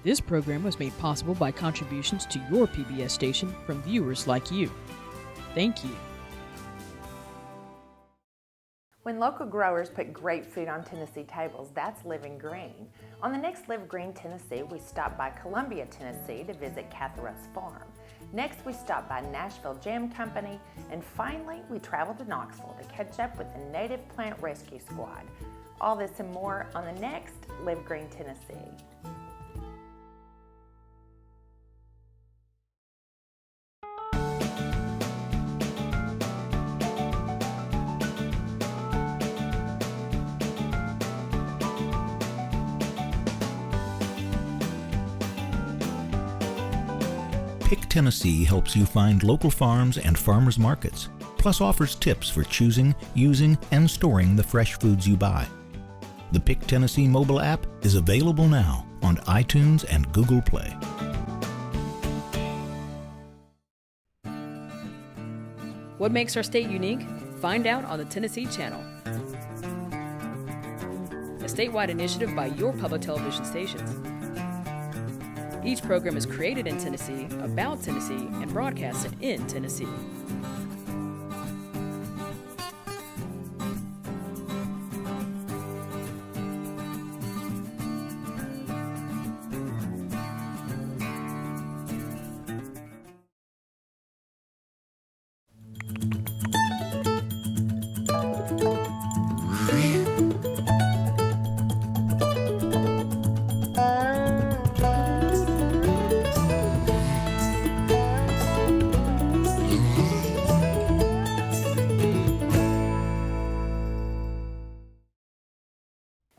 This program was made possible by contributions to your PBS station from viewers like you. Thank you. When local growers put great food on Tennessee tables, that's living green. On the next Live Green Tennessee, we stop by Columbia, Tennessee to visit Katharos Farm. Next, we stop by Nashville Jam Company, and finally, we travel to Knoxville to catch up with the Native Plant Rescue Squad. All this and more on the next Live Green Tennessee. Pick Tennessee helps you find local farms and farmers markets, plus offers tips for choosing, using, and storing the fresh foods you buy. The Pick Tennessee mobile app is available now on iTunes and Google Play. What makes our state unique? Find out on the Tennessee Channel, a statewide initiative by your public television stations. Each program is created in Tennessee, about Tennessee, and broadcasted in Tennessee.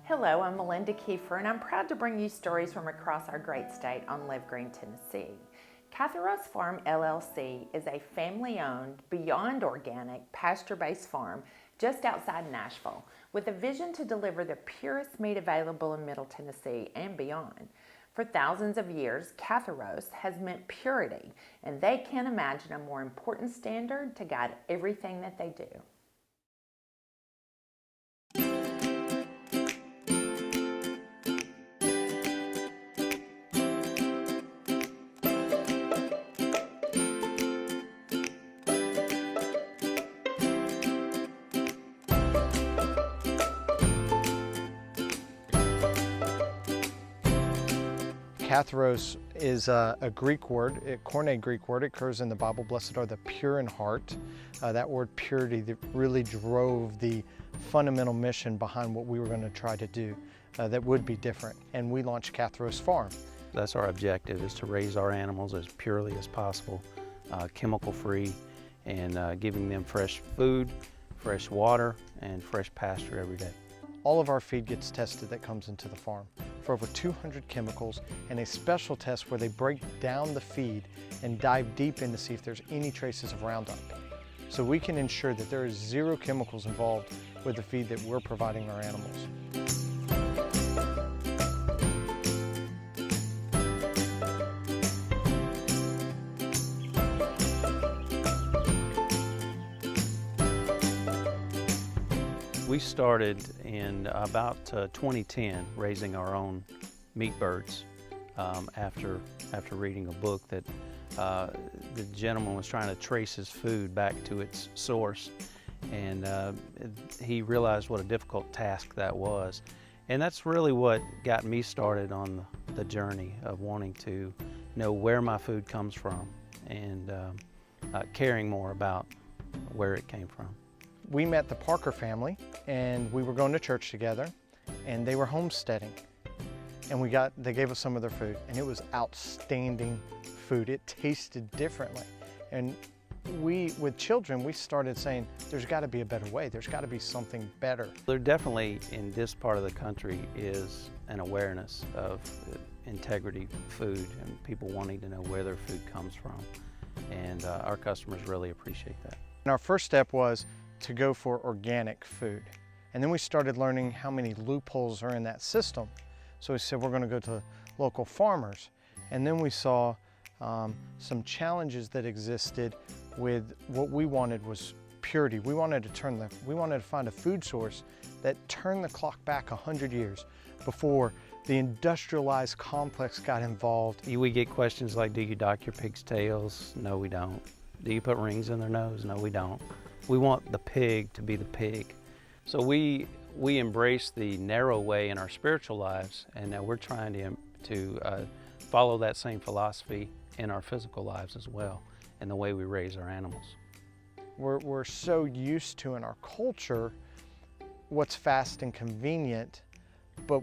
Hello, I'm Melinda Kiefer, and I'm proud to bring you stories from across our great state on Live Green Tennessee. Katharos Farm, LLC is a family-owned, beyond organic, pasture-based farm just outside Nashville, with a vision to deliver the purest meat available in Middle Tennessee and beyond. For thousands of years, Katharos has meant purity, and they can't imagine a more important standard to guide everything that they do. Katharos is a Greek word, a Koine Greek word. It occurs in the Bible. Blessed are the pure in heart. That word purity that really drove the fundamental mission behind what we were going to try to do that would be different. And we launched Katharos Farm. That's our objective, is to raise our animals as purely as possible, chemical-free, and giving them fresh food, fresh water, and fresh pasture every day. All of our feed gets tested that comes into the farm for over 200 chemicals, and a special test where they break down the feed and dive deep in to see if there's any traces of Roundup. So we can ensure that there is zero chemicals involved with the feed that we're providing our animals. We started in about 2010 raising our own meat birds after reading a book that the gentleman was trying to trace his food back to its source, and he realized what a difficult task that was. And that's really what got me started on the journey of wanting to know where my food comes from and caring more about where it came from. We met the Parker family, and we were going to church together, and they were homesteading, and they gave us some of their food, and it was outstanding food. It tasted differently, and with children, we started saying, there's got to be a better way. There's got to be something better. There definitely, in this part of the country, is an awareness of integrity food and people wanting to know where their food comes from, and our customers really appreciate that. And our first step was to go for organic food. And then we started learning how many loopholes are in that system. So we said we're going to go to local farmers. And then we saw some challenges that existed with what we wanted was purity. We wanted to find a food source that turned the clock back 100 years before The industrialized complex got involved. We get questions like, do you dock your pigs' tails? No, we don't. Do you put rings in their nose? No, we don't. We want the pig to be the pig. So we embrace the narrow way in our spiritual lives, and now we're trying to follow that same philosophy in our physical lives as well, and the way we raise our animals. We're so used to in our culture what's fast and convenient, but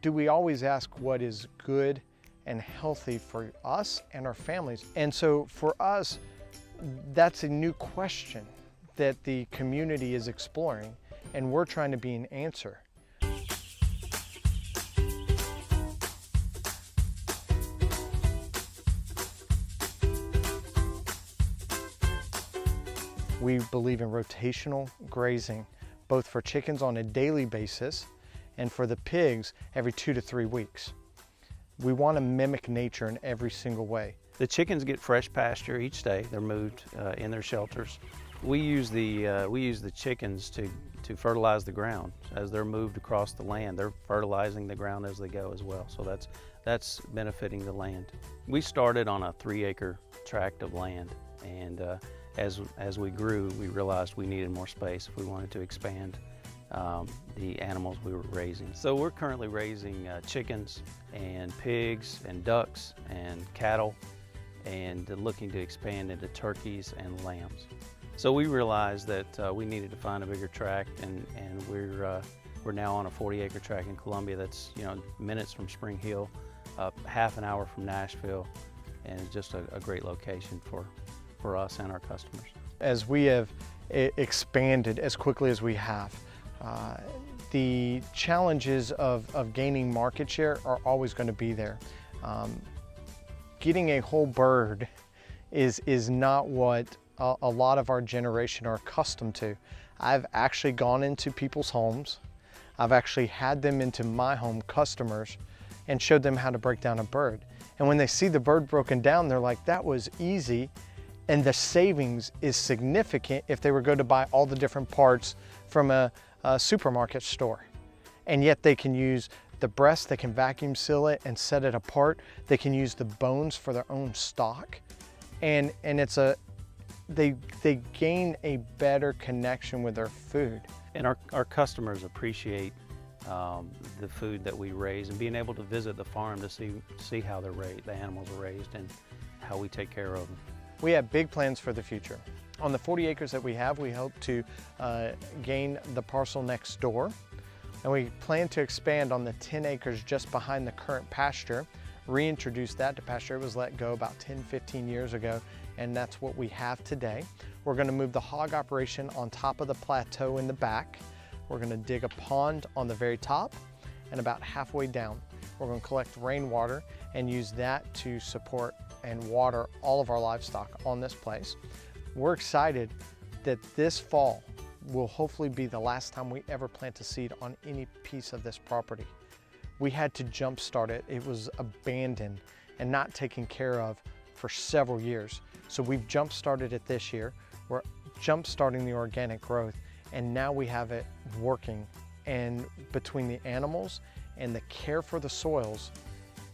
do we always ask what is good and healthy for us and our families? And so for us, that's a new question that the community is exploring, and we're trying to be an answer. We believe in rotational grazing, both for chickens on a daily basis and for the pigs every 2 to 3 weeks. We want to mimic nature in every single way. The chickens get fresh pasture each day. They're moved in their shelters. We use the chickens to fertilize the ground. As they're moved across the land, they're fertilizing the ground as they go as well. So that's benefiting the land. We started on a 3-acre tract of land, and as we grew, we realized we needed more space if we wanted to expand the animals we were raising. So we're currently raising chickens and pigs and ducks and cattle, and looking to expand into turkeys and lambs. So we realized that we needed to find a bigger tract, and we're now on a 40-acre tract in Columbia that's minutes from Spring Hill, half an hour from Nashville, and it's just a great location for us and our customers. As we have expanded as quickly as we have, the challenges of gaining market share are always going to be there. Getting a whole bird is not what a lot of our generation are accustomed to. I've actually gone into people's homes. I've actually had them into my home, customers, and showed them how to break down a bird. And when they see the bird broken down, they're like, that was easy. And the savings is significant if they were going to buy all the different parts from a supermarket store. And yet they can use the breast, they can vacuum seal it and set it apart. They can use the bones for their own stock. And they gain a better connection with their food. And our customers appreciate the food that we raise, and being able to visit the farm to see how the animals are raised and how we take care of them. We have big plans for the future. On the 40 acres that we have, we hope to gain the parcel next door. And we plan to expand on the 10 acres just behind the current pasture, reintroduce that to pasture. It was let go about 10, 15 years ago, and that's what we have today. We're going to move the hog operation on top of the plateau in the back. We're going to dig a pond on the very top and about halfway down. We're going to collect rainwater and use that to support and water all of our livestock on this place. We're excited that this fall will hopefully be the last time we ever plant a seed on any piece of this property. We had to jumpstart it. It was abandoned and not taken care of for several years. So we've jump-started it this year. We're jump-starting the organic growth, and now we have it working. And between the animals and the care for the soils,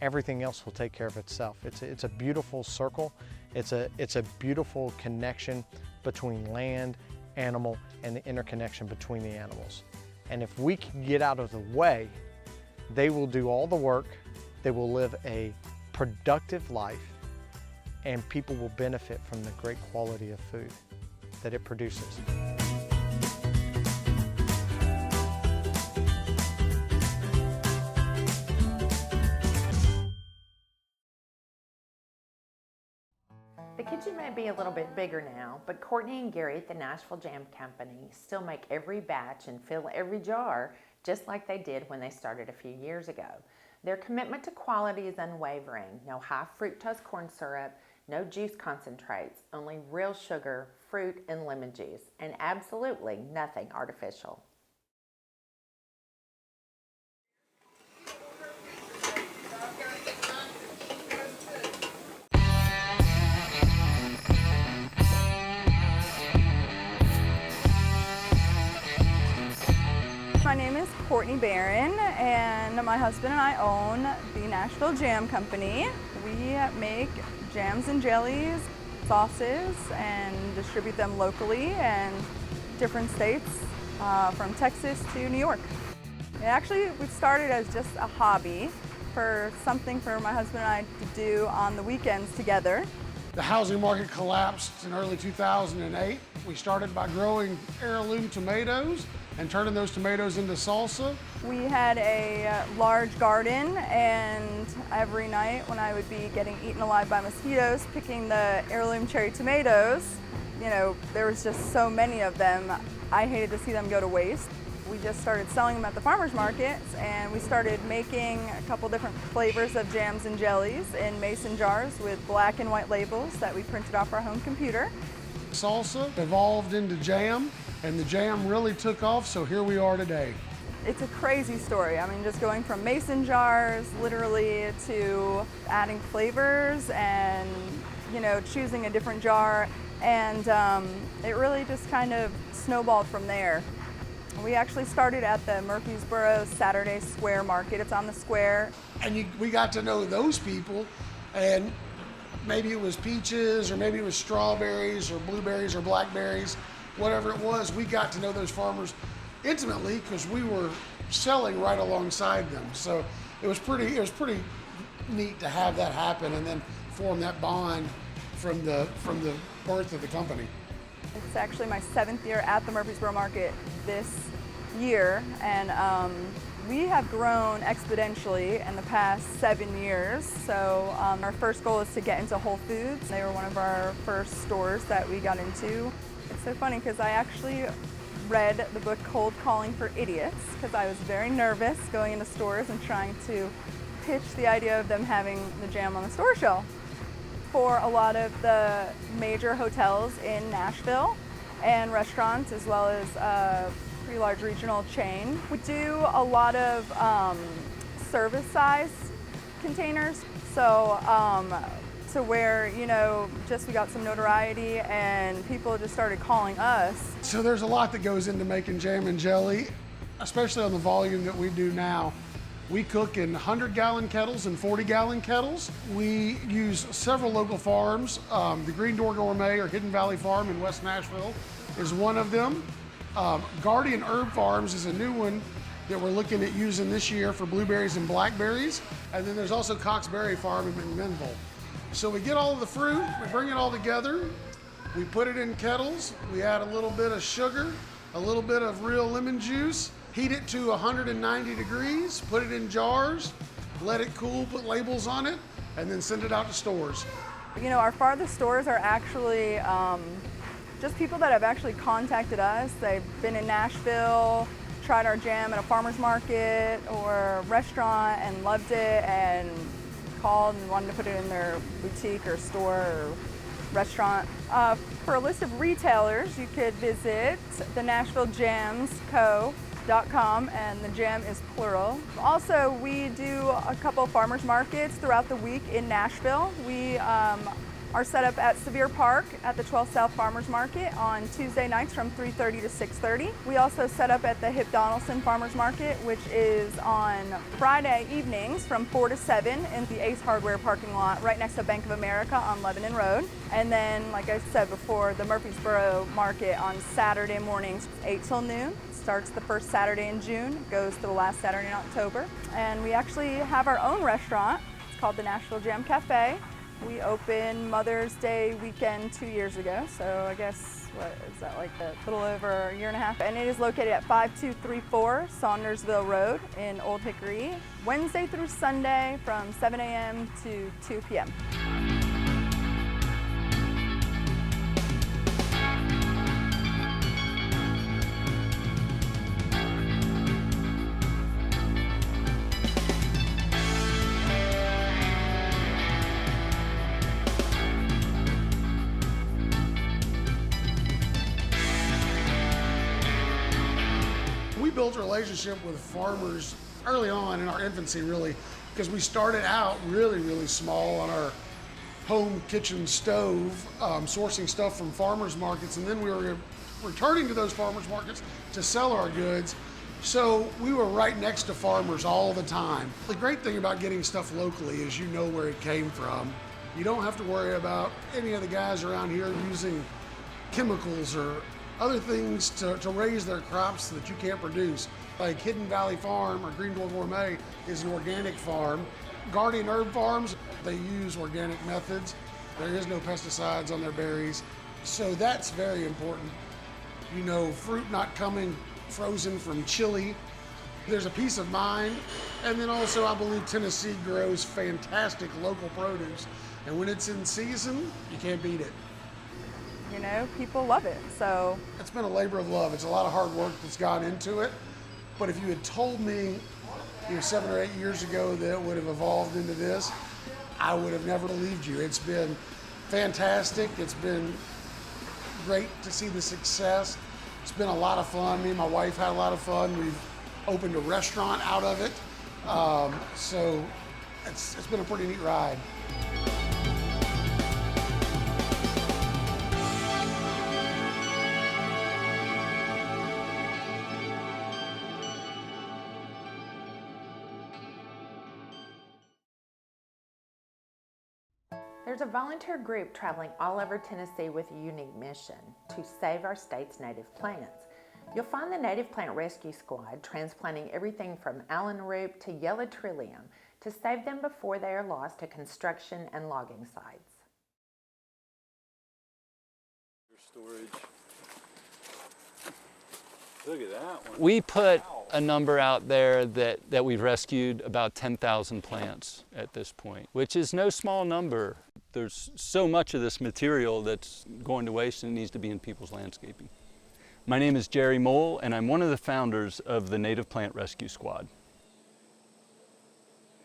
everything else will take care of itself. It's a beautiful circle. It's a beautiful connection between land, animal, and the interconnection between the animals. And if we can get out of the way, they will do all the work, they will live a productive life, and people will benefit from the great quality of food that it produces. The kitchen may be a little bit bigger now, but Courtney and Gary at the Nashville Jam Company still make every batch and fill every jar just like they did when they started a few years ago. Their commitment to quality is unwavering. No high fructose corn syrup, no juice concentrates, only real sugar, fruit, and lemon juice, and absolutely nothing artificial. My name is Courtney Barron, and my husband and I own the Nashville Jam Company. We make jams and jellies, sauces, and distribute them locally and different states, from Texas to New York. We started as just a hobby for something for my husband and I to do on the weekends together. The housing market collapsed in early 2008. We started by growing heirloom tomatoes and turning those tomatoes into salsa. We had a large garden, and every night when I would be getting eaten alive by mosquitoes picking the heirloom cherry tomatoes, there was just so many of them. I hated to see them go to waste. We just started selling them at the farmers markets, and we started making a couple different flavors of jams and jellies in mason jars with black and white labels that we printed off our home computer. Salsa evolved into jam, and the jam really took off, so here we are today. It's a crazy story. Just going from mason jars literally to adding flavors and, choosing a different jar, and it really just kind of snowballed from there. We actually started at the Murfreesboro Saturday Square Market. It's on the square. And we got to know those people, and maybe it was peaches, or maybe it was strawberries, or blueberries, or blackberries, whatever it was. We got to know those farmers intimately because we were selling right alongside them. So it was pretty neat to have that happen and then form that bond from the birth of the company. It's actually my 7th year at the Murfreesboro Market this year, and we have grown exponentially in the past 7 years. So our first goal is to get into Whole Foods. They were one of our first stores that we got into. It's so funny because I actually read the book Cold Calling for Idiots because I was very nervous going into stores and trying to pitch the idea of them having the jam on the store shelf. For a lot of the major hotels in Nashville and restaurants, as well as a pretty large regional chain. We do a lot of service size containers, so to where, just we got some notoriety and people just started calling us. So there's a lot that goes into making jam and jelly, especially on the volume that we do now. We cook in 100-gallon kettles and 40-gallon kettles. We use several local farms. The Green Door Gourmet or Hidden Valley Farm in West Nashville is one of them. Guardian Herb Farms is a new one that we're looking at using this year for blueberries and blackberries. And then there's also Cox Berry Farm in McMinnville. So we get all of the fruit, we bring it all together, we put it in kettles, we add a little bit of sugar, a little bit of real lemon juice, heat it to 190 degrees, put it in jars, let it cool, put labels on it, and then send it out to stores. Our farthest stores are actually just people that have actually contacted us. They've been in Nashville, tried our jam at a farmer's market or restaurant and loved it and called and wanted to put it in their boutique or store or restaurant. For a list of retailers, you could visit the NashvilleJamsCo.com, and the jam is plural. Also, we do a couple farmers markets throughout the week in Nashville. We are set up at Sevier Park at the 12 South Farmers Market on Tuesday nights from 3:30 to 6:30. We also set up at the Hip Donaldson Farmers Market, which is on Friday evenings from 4 to 7 in the Ace Hardware parking lot right next to Bank of America on Lebanon Road. And then, like I said before, the Murfreesboro Market on Saturday mornings, 8 till noon. Starts the first Saturday in June, goes to the last Saturday in October. And we actually have our own restaurant. It's called the Nashville Jam Cafe. We opened Mother's Day weekend 2 years ago, so I guess, what is that, like a little over a year and a half? And it is located at 5234 Saundersville Road in Old Hickory, Wednesday through Sunday from 7 a.m. to 2 p.m. We built a relationship with farmers early on in our infancy, really, because we started out really, really small on our home kitchen stove, sourcing stuff from farmers markets, and then we were returning to those farmers markets to sell our goods. So we were right next to farmers all the time. The great thing about getting stuff locally is you know where it came from. You don't have to worry about any of the guys around here using chemicals or other things to raise their crops that you can't produce. Like Hidden Valley Farm or Green Door Gourmet is an organic farm. Guardian Herb Farms, they use organic methods. There is no pesticides on their berries. So that's very important. You know, fruit not coming frozen from Chile. There's a peace of mind. And then also I believe Tennessee grows fantastic local produce. And when it's in season, you can't beat it. You know, people love it, so. It's been a labor of love. It's a lot of hard work that's gone into it. But if you had told me, 7 or 8 years ago that it would have evolved into this, I would have never believed you. It's been fantastic. It's been great to see the success. It's been a lot of fun. Me and my wife had a lot of fun. We've opened a restaurant out of it. So it's been a pretty neat ride. There's a volunteer group traveling all over Tennessee with a unique mission to save our state's native plants. You'll find the Native Plant Rescue Squad transplanting everything from allen root to yellow trillium to save them before they are lost to construction and logging sites. Storage. Look at that one. We put a number out there that we've rescued about 10,000 plants at this point, which is no small number. There's so much of this material that's going to waste and needs to be in people's landscaping. My name is Jerry Mole, and I'm one of the founders of the Native Plant Rescue Squad.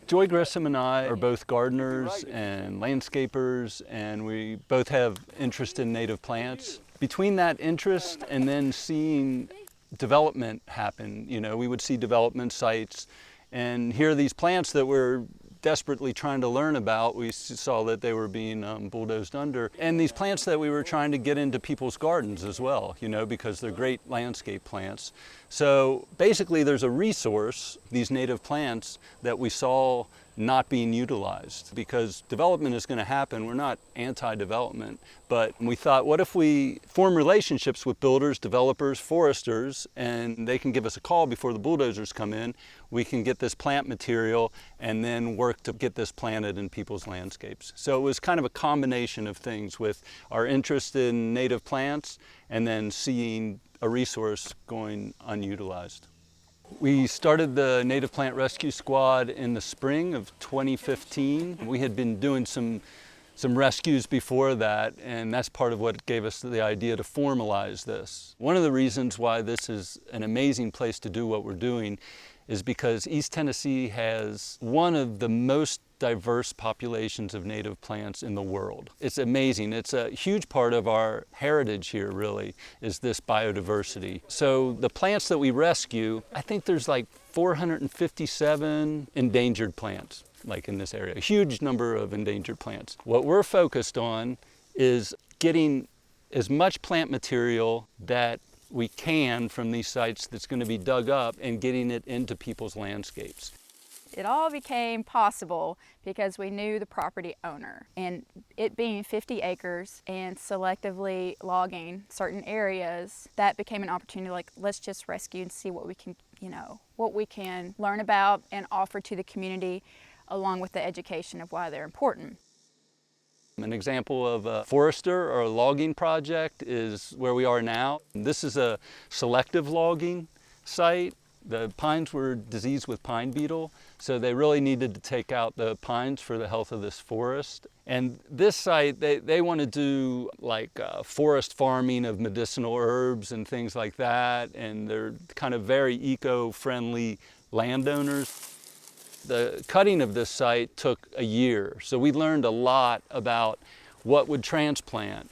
Joy Grissom and I are both gardeners and landscapers, and we both have interest in native plants. Between that interest and then seeing development happen, we would see development sites and hear these plants that we're desperately trying to learn about. We saw that they were being bulldozed under. And these plants that we were trying to get into people's gardens as well, because they're great landscape plants. So basically there's a resource, these native plants, that we saw not being utilized because development is going to happen. We're not anti-development, but we thought, what if we form relationships with builders, developers, foresters, and they can give us a call before the bulldozers come in. We can get this plant material and then work to get this planted in people's landscapes. So it was kind of a combination of things with our interest in native plants and then seeing a resource going unutilized. We started the Native Plant Rescue Squad in the spring of 2015. We had been doing some rescues before that, and that's part of what gave us the idea to formalize this. One of the reasons why this is an amazing place to do what we're doing is because East Tennessee has one of the most diverse populations of native plants in the world. It's amazing. It's a huge part of our heritage here, really, is this biodiversity. So the plants that we rescue, I think there's like 457 endangered plants, like in this area, a huge number of endangered plants. What we're focused on is getting as much plant material that we can from these sites that's going to be dug up and getting it into people's landscapes. It all became possible because we knew the property owner, and it being 50 acres and selectively logging certain areas, that became an opportunity, like, let's just rescue and see what we can, what we can learn about and offer to the community, along with the education of why they're important. An example of a forester or a logging project is where we are now. This is a selective logging site. The pines were diseased with pine beetle, so they really needed to take out the pines for the health of this forest. And this site, they want to do like forest farming of medicinal herbs and things like that, and they're kind of very eco-friendly landowners. The cutting of this site took a year, so we learned a lot about what would transplant.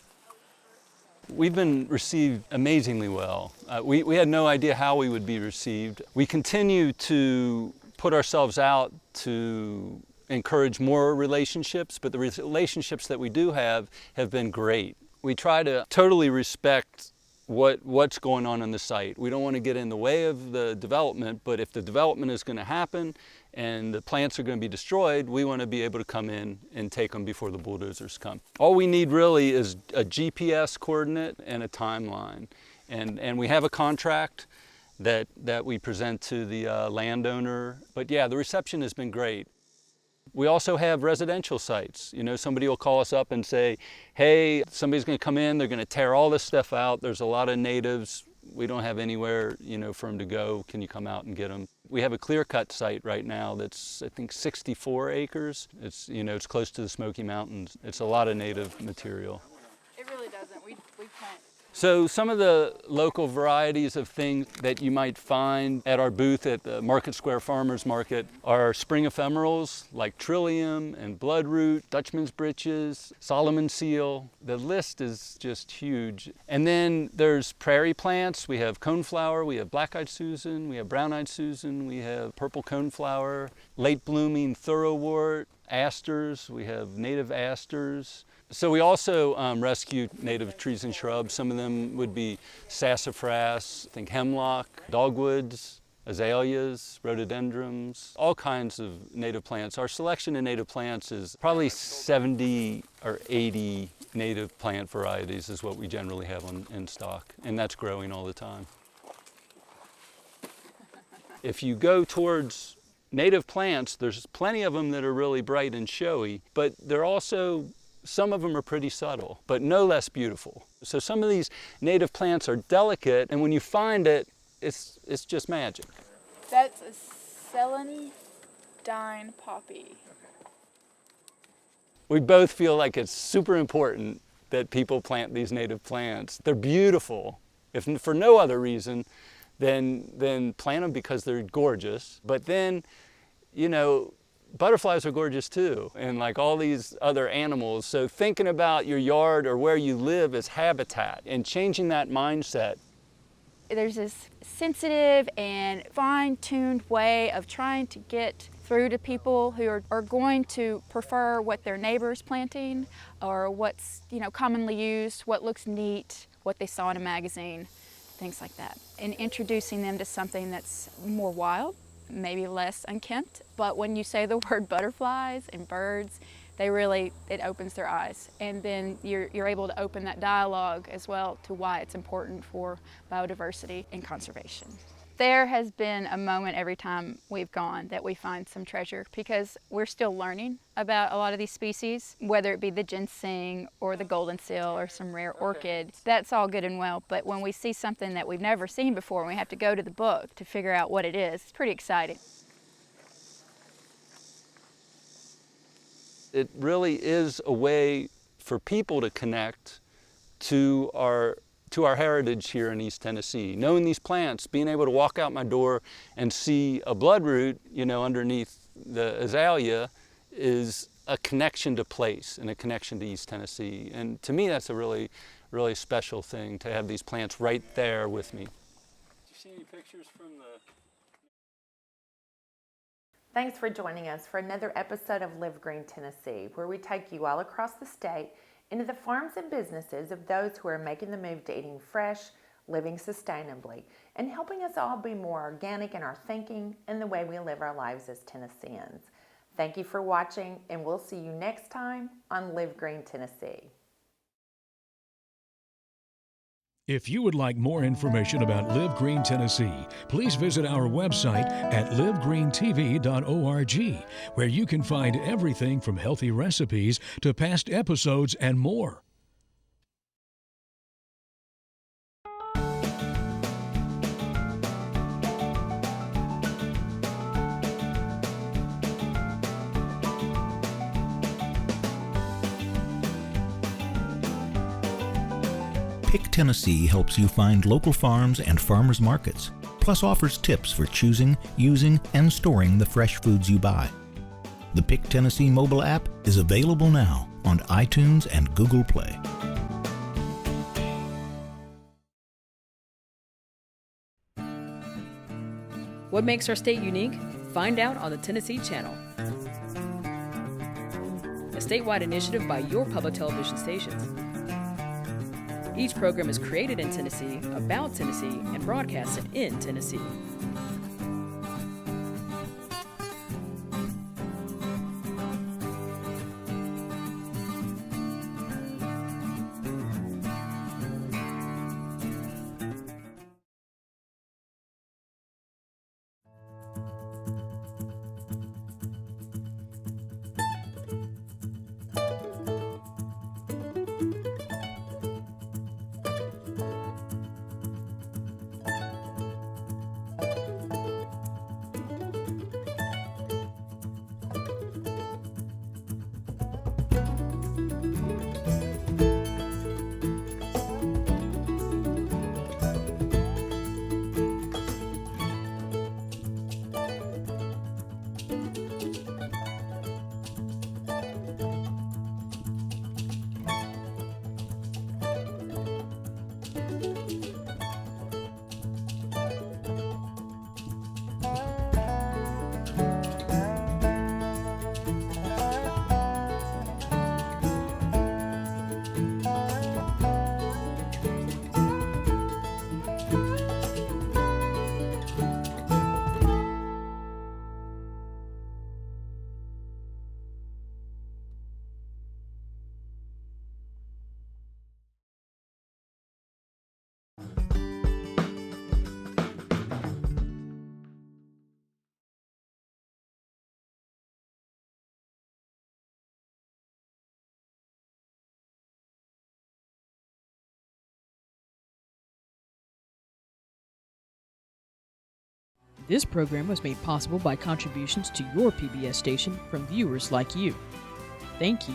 We've been received amazingly well. We had no idea how we would be received. We continue to put ourselves out to encourage more relationships, but the relationships that we do have been great. We try to totally respect what's going on the site. We don't want to get in the way of the development, but if the development is going to happen and the plants are going to be destroyed, we want to be able to come in and take them before the bulldozers come. All we need really is a GPS coordinate and a timeline. And we have a contract that we present to the landowner. But yeah, the reception has been great. We also have residential sites. You know, somebody will call us up and say, hey, somebody's going to come in, they're going to tear all this stuff out. There's a lot of natives. We don't have anywhere, you know, for them to go. Can you come out and get them? We have a clear-cut site right now that's, I think, 64 acres. It's, you know, it's close to the Smoky Mountains. It's a lot of native material. It really doesn't. We plant. So some of the local varieties of things that you might find at our booth at the Market Square Farmers Market are spring ephemerals like trillium and bloodroot, Dutchman's breeches, Solomon seal. The list is just huge. And then there's prairie plants. We have coneflower, we have black-eyed Susan, we have brown-eyed Susan, we have purple coneflower, late blooming thoroughwort, asters, we have native asters. So we also rescue native trees and shrubs. Some of them would be sassafras, I think hemlock, dogwoods, azaleas, rhododendrons, all kinds of native plants. Our selection of native plants is probably 70 or 80 native plant varieties is what we generally have in stock, and that's growing all the time. If you go towards native plants, there's plenty of them that are really bright and showy, but they're also some of them are pretty subtle, but no less beautiful. So some of these native plants are delicate, and when you find it, it's just magic. That's a celandine poppy. We both feel like it's super important that people plant these native plants. They're beautiful, if for no other reason than plant them because they're gorgeous. But then, you know, butterflies are gorgeous too, and like all these other animals. So thinking about your yard or where you live as habitat and changing that mindset. There's this sensitive and fine-tuned way of trying to get through to people who are going to prefer what their neighbor's planting or what's, you know, commonly used, what looks neat, what they saw in a magazine, things like that. And introducing them to something that's more wild, maybe less unkempt, but when you say the word butterflies and birds, it opens their eyes. And then you're able to open that dialogue as well to why it's important for biodiversity and conservation. There has been a moment every time we've gone that we find some treasure, because we're still learning about a lot of these species, whether it be the ginseng or the golden seal or some rare orchid. That's all good and well, but when we see something that we've never seen before and we have to go to the book to figure out what it is, it's pretty exciting. It really is a way for people to connect to our heritage here in East Tennessee. Knowing these plants, being able to walk out my door and see a bloodroot, you know, underneath the azalea is a connection to place and a connection to East Tennessee. And to me, that's a really, really special thing to have these plants right there with me. Did you see any pictures from the... Thanks for joining us for another episode of Live Green Tennessee, where we take you all across the state into the farms and businesses of those who are making the move to eating fresh, living sustainably, and helping us all be more organic in our thinking and the way we live our lives as Tennesseans. Thank you for watching, and we'll see you next time on Live Green Tennessee. If you would like more information about Live Green Tennessee, please visit our website at livegreentv.org, where you can find everything from healthy recipes to past episodes and more. Pick Tennessee helps you find local farms and farmers markets, plus offers tips for choosing, using, and storing the fresh foods you buy. The Pick Tennessee mobile app is available now on iTunes and Google Play. What makes our state unique? Find out on the Tennessee Channel. A statewide initiative by your public television stations. Each program is created in Tennessee, about Tennessee, and broadcasted in Tennessee. This program was made possible by contributions to your PBS station from viewers like you. Thank you.